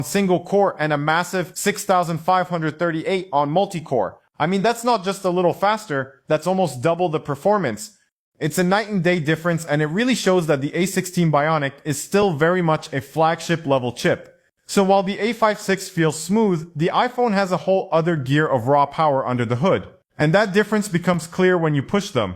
single core and a massive 6538 on multi-core. I mean, that's not just a little faster, that's almost double the performance. It's a night and day difference, and it really shows that the A16 Bionic is still very much a flagship level chip. So while the A56 feels smooth, the iPhone has a whole other gear of raw power under the hood. And that difference becomes clear when you push them.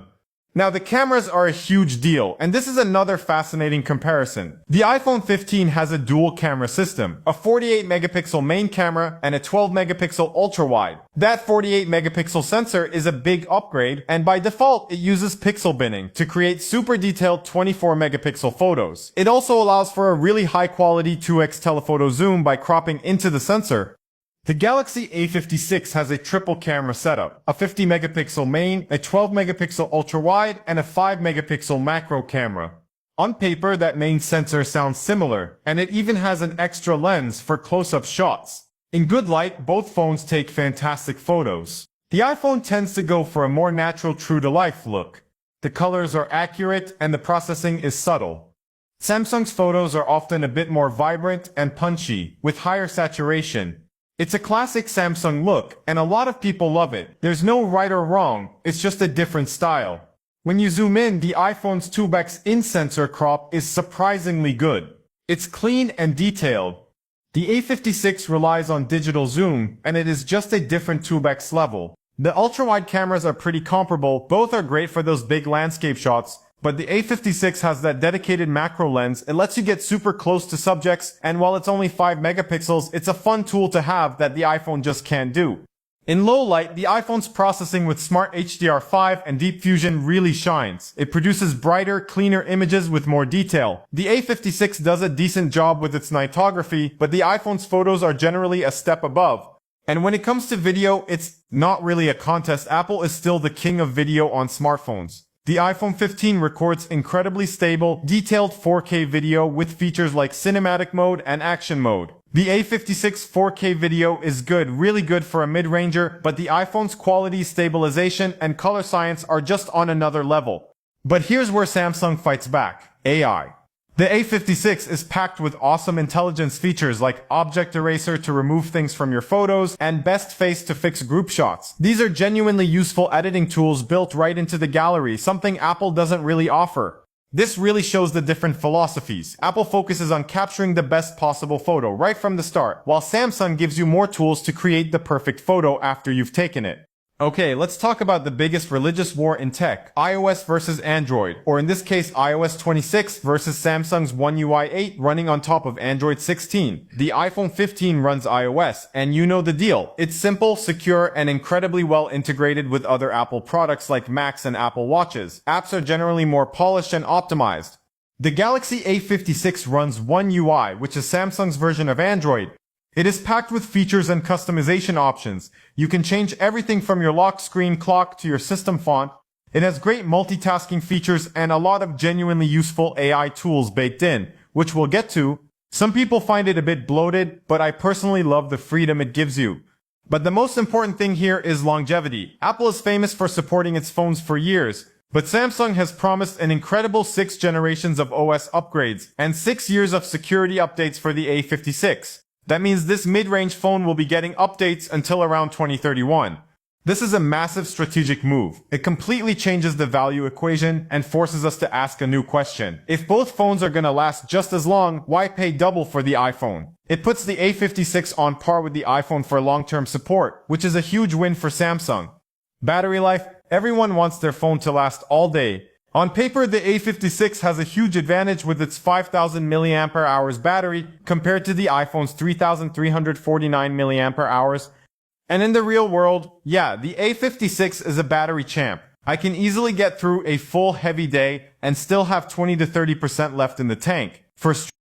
Now the cameras are a huge deal, and this is another fascinating comparison. The iPhone 15 has a dual camera system, a 48 megapixel main camera and a 12 megapixel ultra-wide. That 48 megapixel sensor is a big upgrade, and by default it uses pixel binning to create super detailed 24 megapixel photos. It also allows for a really high quality 2x telephoto zoom by cropping into the sensor. The Galaxy A56 has a triple camera setup, a 50 megapixel main, a 12 megapixel ultra-wide, and a 5 megapixel macro camera. On paper, that main sensor sounds similar, and it even has an extra lens for close-up shots. In good light, both phones take fantastic photos. The iPhone tends to go for a more natural, true-to-life look. The colors are accurate, and the processing is subtle. Samsung's photos are often a bit more vibrant and punchy, with higher saturation. It's a classic Samsung look, and a lot of people love it. There's no right or wrong, it's just a different style. When you zoom in, the iPhone's 2x in-sensor crop is surprisingly good. It's clean and detailed. The A56 relies on digital zoom, and it is just a different 2x level. The ultra-wide cameras are pretty comparable, both are great for those big landscape shots, but the A56 has that dedicated macro lens. It lets you get super close to subjects, and while it's only 5 megapixels, it's a fun tool to have that the iPhone just can't do. In low light, the iPhone's processing with Smart HDR5 and Deep Fusion really shines. It produces brighter, cleaner images with more detail. The A56 does a decent job with its nightography, but the iPhone's photos are generally a step above. And when it comes to video, it's not really a contest. Apple is still the king of video on smartphones. The iPhone 15 records incredibly stable, detailed 4K video with features like cinematic mode and action mode. The A56 4K video is good, really good for a mid-ranger, but the iPhone's quality, stabilization, and color science are just on another level. But here's where Samsung fights back: AI. The A56 is packed with awesome intelligence features like Object Eraser to remove things from your photos and Best Face to fix group shots. These are genuinely useful editing tools built right into the gallery, something Apple doesn't really offer. This really shows the different philosophies. Apple focuses on capturing the best possible photo right from the start, while Samsung gives you more tools to create the perfect photo after you've taken it. Okay, let's talk about the biggest religious war in tech, iOS versus Android, or in this case iOS 26 versus Samsung's One UI 8 running on top of Android 16. The iPhone 15 runs iOS, and you know the deal. It's simple, secure, and incredibly well integrated with other Apple products like Macs and Apple Watches. Apps are generally more polished and optimized. The Galaxy A56 runs One UI, which is Samsung's version of Android. It is packed with features and customization options. You can change everything from your lock screen clock to your system font. It has great multitasking features and a lot of genuinely useful AI tools baked in, which we'll get to. Some people find it a bit bloated, but I personally love the freedom it gives you. But the most important thing here is longevity. Apple is famous for supporting its phones for years, but Samsung has promised an incredible 6 generations of OS upgrades and 6 years of security updates for the A56. That means this mid-range phone will be getting updates until around 2031. This is a massive strategic move. It completely changes the value equation and forces us to ask a new question. If both phones are gonna last just as long, why pay double for the iPhone? It puts the A56 on par with the iPhone for long-term support, which is a huge win for Samsung. Battery life: everyone wants their phone to last all day. On paper, the A56 has a huge advantage with its 5,000 mAh battery compared to the iPhone's 3,349 mAh. And in the real world, yeah, the A56 is a battery champ. I can easily get through a full heavy day and still have 20 to 30% left in the tank. For